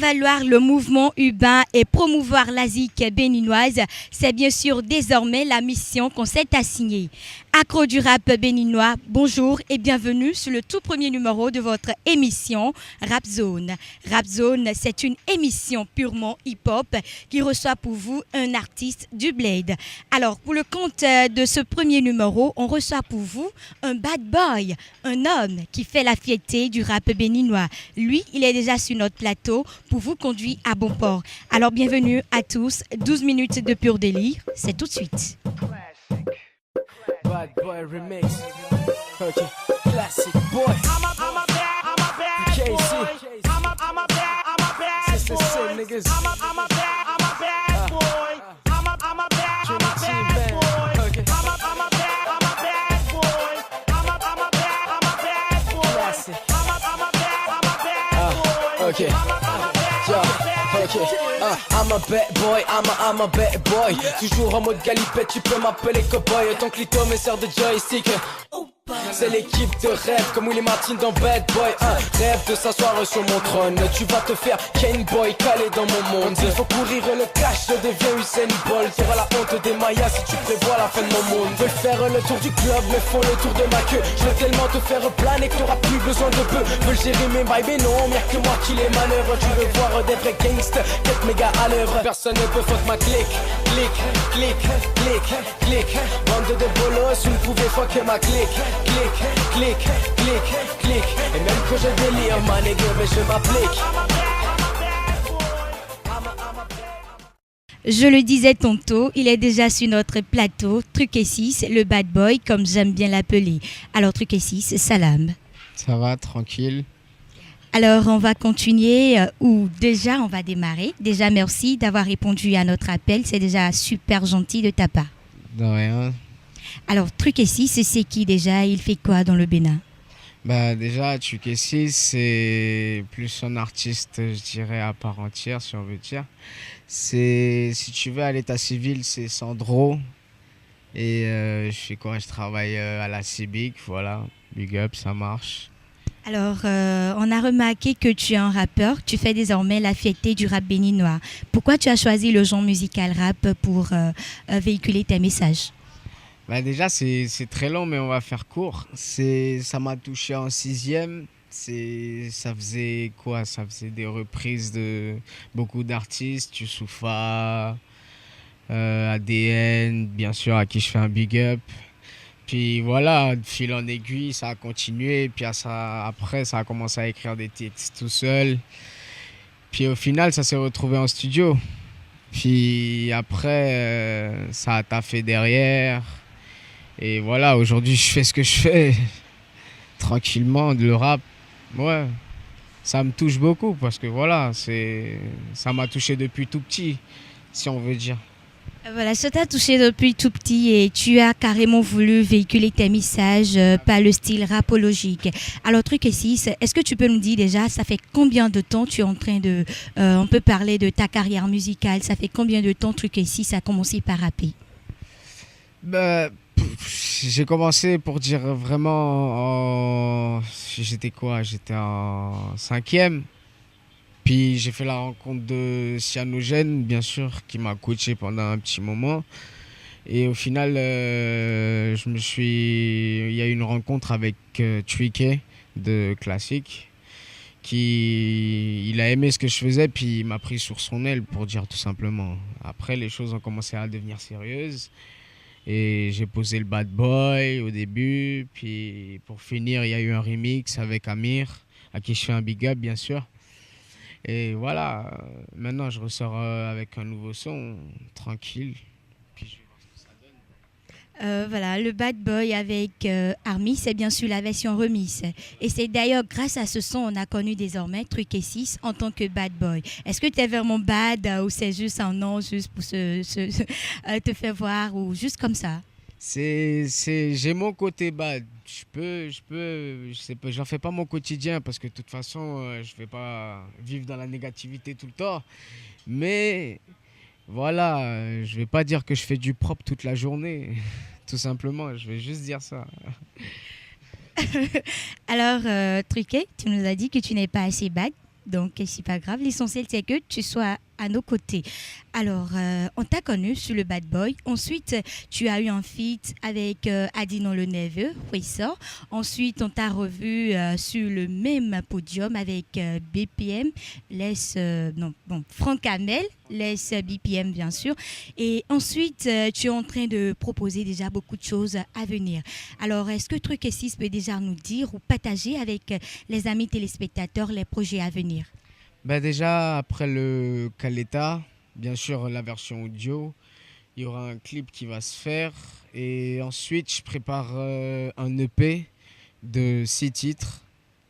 valoir le mouvement urbain et promouvoir la zik béninoise, c'est bien sûr désormais la mission qu'on s'est assignée. Accro du rap béninois, bonjour et bienvenue sur le tout premier numéro de votre émission Rap Zone. Rap Zone, c'est une émission purement hip-hop qui reçoit pour vous un artiste du Bled. Alors, pour le compte de ce premier numéro, on reçoit pour vous un bad boy, un homme qui fait la fierté du rap béninois. Lui, il est déjà sur notre plateau pour vous conduire à bon port. Alors, bienvenue à tous. 12 minutes de pur délire, c'est tout de suite. Bad boy remix. Okay. Classic boy. I'm a bad KC. Boy. I'm a bad boy. Niggas. I'm a bad boy. I'm a bad boy. I'm a bad boy. Classic. I'm a bad boy. Okay. Okay. I'm a bad boy, I'm a bad boy. Toujours en mode galipette, tu peux m'appeler cowboy. Ton clito me sert de joystick. C'est l'équipe de rêve comme Willie Martin dans Bad Boy. Rêve de s'asseoir sur mon trône. Tu vas te faire Ken Boy calé dans mon monde. Il faut courir le cash, je deviens Usain Bolt. T'auras la honte des Mayas si tu prévois la fin de mon monde. Veulent faire le tour du club mais font le tour de ma queue. Je veux tellement te faire planer que t'auras plus besoin de peu. Veulent gérer mes bails mais non, y'a que moi qui les manœuvre. Tu veux voir des vrais gangsters, 4 mégas à l'œuvre. Personne ne peut fuck ma clique. Clic, clic, clic, clic. Bande de bolos, vous ne pouvez fuck ma clique. Clic, clic, clic, clic. Et même quand je délire, ma nigga, mais je m'applique. Je le disais tantôt, il est déjà sur notre plateau, Truc 6, le bad boy, comme j'aime bien l'appeler. Alors Truc 6, salam. Ça va, tranquille. Alors on va continuer, ou déjà on va démarrer. Déjà merci d'avoir répondu à notre appel, c'est déjà super gentil de ta part. De rien. Alors Truc 6, c'est qui déjà? Il fait quoi dans le Bénin? Bah déjà, Tukessi, c'est plus un artiste, je dirais, à part entière, si on veut dire. C'est, si tu veux, à l'état civil, c'est Sandro. Et je fais quoi? Je travaille à la CIBIC, voilà. Big up, ça marche. Alors, on a remarqué que tu es un rappeur, tu fais désormais la fierté du rap béninois. Pourquoi tu as choisi le genre musical rap pour véhiculer tes messages? Bah déjà, c'est très long, mais on va faire court. Ça m'a touché en sixième. Ça faisait quoi? Ça faisait des reprises de beaucoup d'artistes, Youssoupha, ADN, bien sûr, à qui je fais un big up. Puis voilà, de fil en aiguille, ça a continué. Puis après, ça a commencé à écrire des titres tout seul. Puis au final, ça s'est retrouvé en studio. Puis après, ça a taffé derrière. Et voilà, aujourd'hui, je fais ce que je fais tranquillement, le rap. Ouais, ça me touche beaucoup parce que voilà, ça m'a touché depuis tout petit, si on veut dire. Voilà, ça t'a touché depuis tout petit et tu as carrément voulu véhiculer tes messages par le style rapologique. Alors, Truc 6, est-ce que tu peux nous dire déjà, ça fait combien de temps tu es en train de... on peut parler de ta carrière musicale, ça fait combien de temps Truc 6 a commencé par rapper? Bah, j'ai commencé pour dire vraiment, j'étais quoi? J'étais en cinquième. Puis j'ai fait la rencontre de Cyanogène, bien sûr, qui m'a coaché pendant un petit moment. Et au final, il y a eu une rencontre avec Tricky de Classic. Il a aimé ce que je faisais, puis il m'a pris sur son aile, pour dire tout simplement. Après, les choses ont commencé à devenir sérieuses. Et j'ai posé le Bad Boy au début. Puis pour finir, il y a eu un remix avec Amir, à qui je fais un big up, bien sûr. Et voilà, maintenant je ressors avec un nouveau son, tranquille. Puis je vais voir ce que ça donne. Voilà, le Bad Boy avec Army, c'est bien sûr la version remix. Et c'est d'ailleurs grâce à ce son on a connu désormais Truc 6 en tant que Bad Boy. Est-ce que tu es vraiment bad ou c'est juste un nom juste pour te faire voir ou juste comme ça? J'ai mon côté bad. Je sais pas, j'en fais pas mon quotidien parce que de toute façon, je vais pas vivre dans la négativité tout le temps. Mais voilà, je vais pas dire que je fais du propre toute la journée. Tout simplement, je vais juste dire ça. Alors, Truquet, tu nous as dit que tu n'es pas assez bad. Donc, c'est pas grave. L'essentiel, c'est que tu sois à nos côtés. Alors, on t'a connu sur le Bad Boy. Ensuite, tu as eu un feat avec Adinon le Neveu, oui ça. Ensuite, on t'a revu sur le même podium avec BPM, Franck Hamel, laisse BPM bien sûr. Et ensuite, tu es en train de proposer déjà beaucoup de choses à venir. Alors, est-ce que Truc et 6 peut déjà nous dire ou partager avec les amis téléspectateurs les projets à venir? Bah déjà, après le Caleta, bien sûr la version audio, il y aura un clip qui va se faire. Et ensuite, je prépare un EP de 6 titres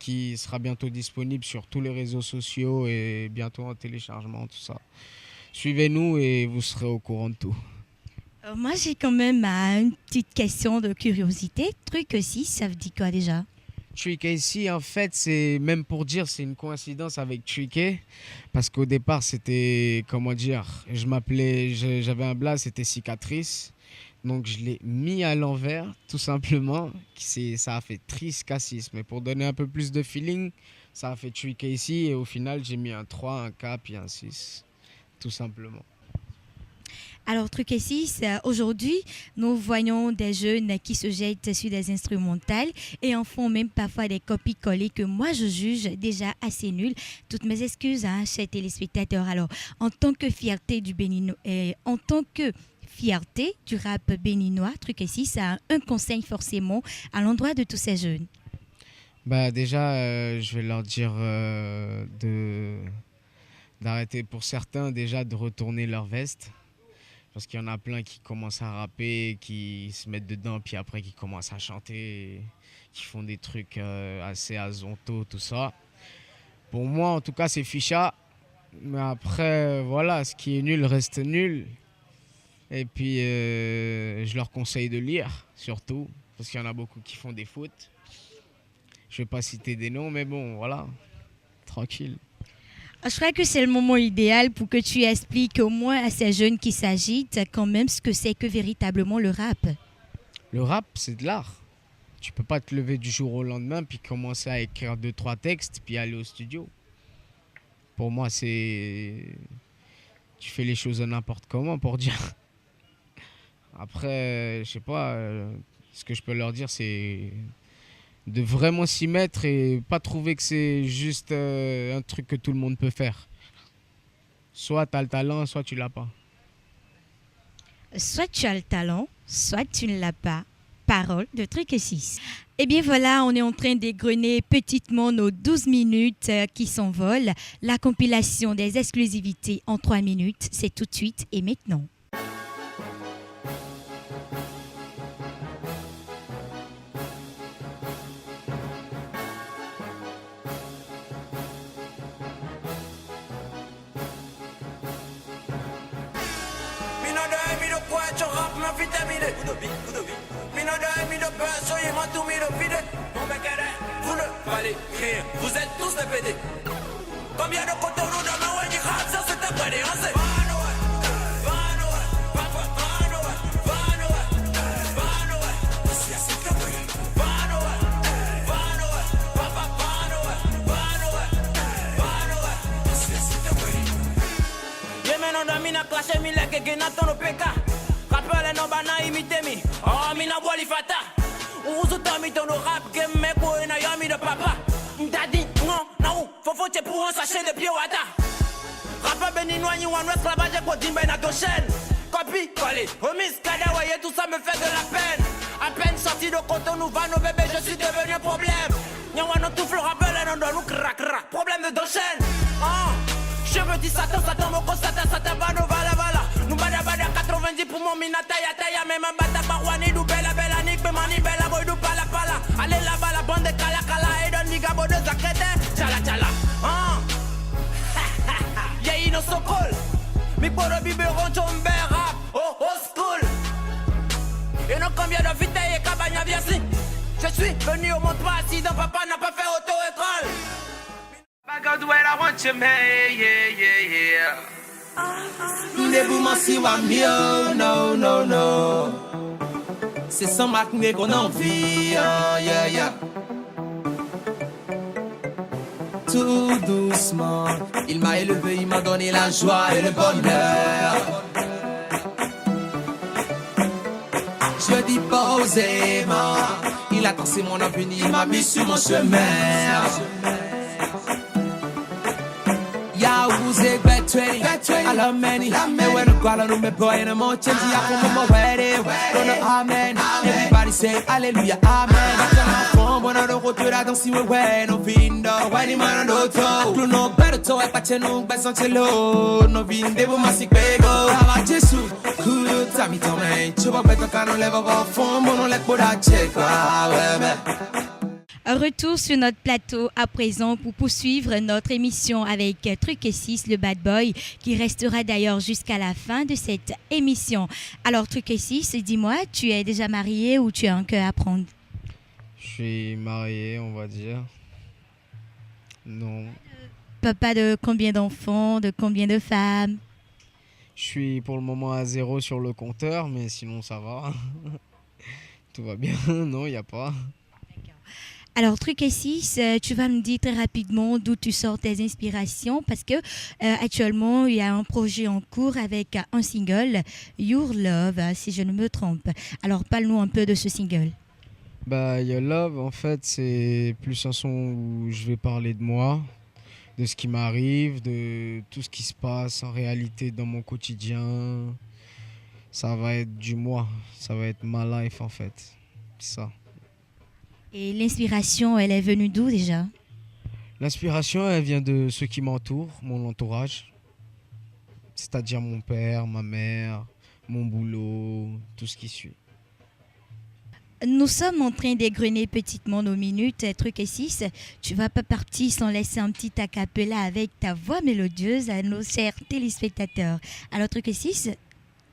qui sera bientôt disponible sur tous les réseaux sociaux et bientôt en téléchargement, tout ça. Suivez-nous et vous serez au courant de tout. Moi, j'ai quand même une petite question de curiosité. Truc 6, ça veut dire quoi déjà? Tricky, en fait, c'est même pour dire, c'est une coïncidence avec Tricky, parce qu'au départ, c'était, comment dire, j'avais un blaze, c'était Cicatrice, donc je l'ai mis à l'envers, tout simplement, ça a fait Triscassis, mais pour donner un peu plus de feeling, ça a fait Tricky, et au final, j'ai mis un 3, un K, puis un 6, tout simplement. Alors, Truc et 6, aujourd'hui, nous voyons des jeunes qui se jettent sur des instrumentales et en font même parfois des copies-collées que moi, je juge déjà assez nulles. Toutes mes excuses, chers téléspectateurs. Alors, en tant que fierté du rap béninois, Truc et 6 a un conseil forcément à l'endroit de tous ces jeunes. Bah déjà, je vais leur dire d'arrêter pour certains déjà de retourner leur veste. Parce qu'il y en a plein qui commencent à rapper, qui se mettent dedans, puis après qui commencent à chanter, qui font des trucs assez azontaux, tout ça. Pour moi, en tout cas, c'est ficha. Mais après, voilà, ce qui est nul reste nul. Et puis, je leur conseille de lire, surtout, parce qu'il y en a beaucoup qui font des fautes. Je ne vais pas citer des noms, mais bon, voilà, tranquille. Je crois que c'est le moment idéal pour que tu expliques au moins à ces jeunes qui s'agitent quand même ce que c'est que véritablement le rap. Le rap, c'est de l'art. Tu peux pas te lever du jour au lendemain puis commencer à écrire 2-3 textes puis aller au studio. Pour moi, tu fais les choses n'importe comment pour dire. Après, je sais pas, ce que je peux leur dire, c'est de vraiment s'y mettre et pas trouver que c'est juste un truc que tout le monde peut faire. Soit tu as le talent, soit tu l'as pas. Soit tu as le talent, soit tu ne l'as pas. Parole de Truc et 6. Eh bien voilà, on est en train d'égrener petitement nos 12 minutes qui s'envolent. La compilation des exclusivités en 3 minutes, c'est tout de suite et maintenant. Vous êtes tous des PD. Combien de coton nous donnons un grave, ça c'est un PD, on sait. Clash mi leke gena tono peka Rappele no bana imite mi Oh mi na wali fata Uzu tami tono rap game me boy na yami de papa Ndadi non na ou Fofo te pour un sachet de pied wata Rapper béninois ni one esclavage ko dimbe na to chaîne Copie collé Omis kada voyez tout ça me fait de la peine À peine sorti de coton nous va nos bébés je suis devenu un problème Nyawa no tout flou rappelle non do nous crac crac Problème de deux chaînes Je me dis Satan, Satan, mon constat, Satan, va nous vala vala. Nous bada bada 90 pour mon minata, ya taya, même un bata barwani, nous bella bella, nique, mani bella, boy, nous pala pala. Allez là-bas, la bande de kala kala, et don niga bo de zakete, tchala tchala. Yeah, il no so cool. Mi poro biberon tombe rap, oh, oh, school. Et non combien de vitailles et cabagna bien si. Je suis venu au monde pas assis, donc papa n'a pas fait auto-école. I go the way I want you, man, yeah. Nebu masi wa mio, no. C'est sans m'acné qu'on en vit, yeah. tout doucement. Il m'a élevé, il m'a donné la joie et le bonheur. Je le dis posément, il a tracé mon avenir, il m'a mis sur mon chemin. Ya uze betway, ala many. And when I call on me boy and I'm on change, I come on my wedding. Don't know amen. Everybody say hallelujah, amen. I come from when I don't go to that, don't see me when no window. When the man on the toe, you know better to a patch no best until low. No vinde bo masi pego. Ava Jesu, kudo tami tome. Chuba beto kano leva go fond, mono lek boda check. Retour sur notre plateau à présent pour poursuivre notre émission avec Truc et 6, le bad boy, qui restera d'ailleurs jusqu'à la fin de cette émission. Alors Truc et 6, dis-moi, tu es déjà marié ou tu as encore à prendre? Je suis marié, on va dire. Non. Papa de combien d'enfants, de combien de femmes? Je suis pour le moment à 0 sur le compteur, mais sinon ça va. Tout va bien. Non, il n'y a pas. Alors, Truc et 6, tu vas me dire très rapidement d'où tu sors tes inspirations parce que actuellement, il y a un projet en cours avec un single, Your Love, si je ne me trompe. Alors, parle-nous un peu de ce single. Your Love, en fait, c'est plus un son où je vais parler de moi, de ce qui m'arrive, de tout ce qui se passe en réalité dans mon quotidien. Ça va être du moi, ça va être ma life en fait, c'est ça. Et l'inspiration, elle est venue d'où déjà? L'inspiration, elle vient de ceux qui m'entourent, mon entourage. C'est-à-dire mon père, ma mère, mon boulot, tout ce qui suit. Nous sommes en train d'égrener petitement nos minutes, Truc et 6. Tu vas pas partir sans laisser un petit a cappella avec ta voix mélodieuse à nos chers téléspectateurs. Alors Truc et 6,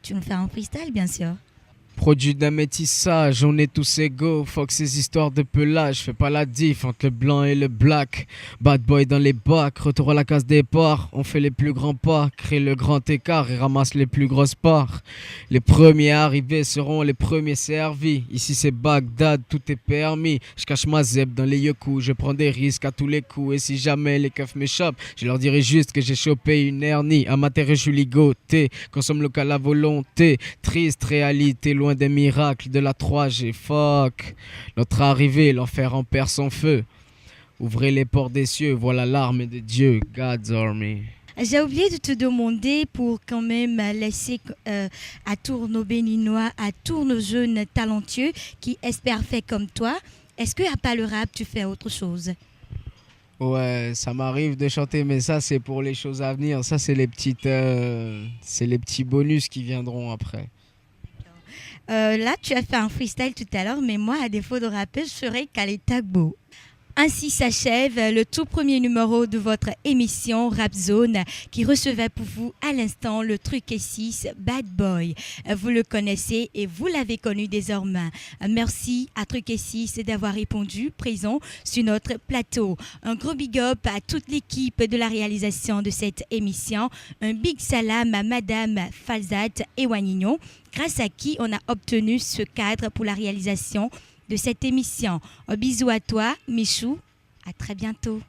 tu nous fais un freestyle bien sûr. Produit d'un métissage, on est tous égaux. Fuck ces histoires de pelage, fais pas la diff entre le blanc et le black. Bad boy dans les bacs, retour à la case départ. On fait les plus grands pas, crée le grand écart et ramasse les plus grosses parts. Les premiers arrivés seront les premiers servis. Ici c'est Bagdad, tout est permis. Je cache ma zeb dans les yoku, je prends des risques à tous les coups. Et si jamais les keufs m'échappent, je leur dirai juste que j'ai chopé une hernie. Amateur et je suis ligoté, consomme local à volonté. Triste réalité, loin des miracles de la 3G, fuck. Notre arrivée, l'enfer en perd son feu. Ouvrez les portes des cieux, voilà l'armée de Dieu, God's Army. J'ai oublié de te demander pour quand même laisser à tous nos Béninois, à tous nos jeunes talentueux qui espèrent faire comme toi. Est-ce qu'à part le rap, tu fais autre chose? Ouais, ça m'arrive de chanter, mais ça c'est pour les choses à venir. Ça c'est les petits bonus qui viendront après. Là, tu as fait un freestyle tout à l'heure, mais moi, à défaut de rapper, je ferai Kale Tagbo. Ainsi s'achève le tout premier numéro de votre émission Rap Zone qui recevait pour vous à l'instant le Truc et 6 Bad Boy. Vous le connaissez et vous l'avez connu désormais. Merci à Truc et 6 d'avoir répondu présent sur notre plateau. Un gros big up à toute l'équipe de la réalisation de cette émission. Un big salam à Madame Falzat et Wanignon, grâce à qui on a obtenu ce cadre pour la réalisation de cette émission. Un bisou à toi, Michou. À très bientôt.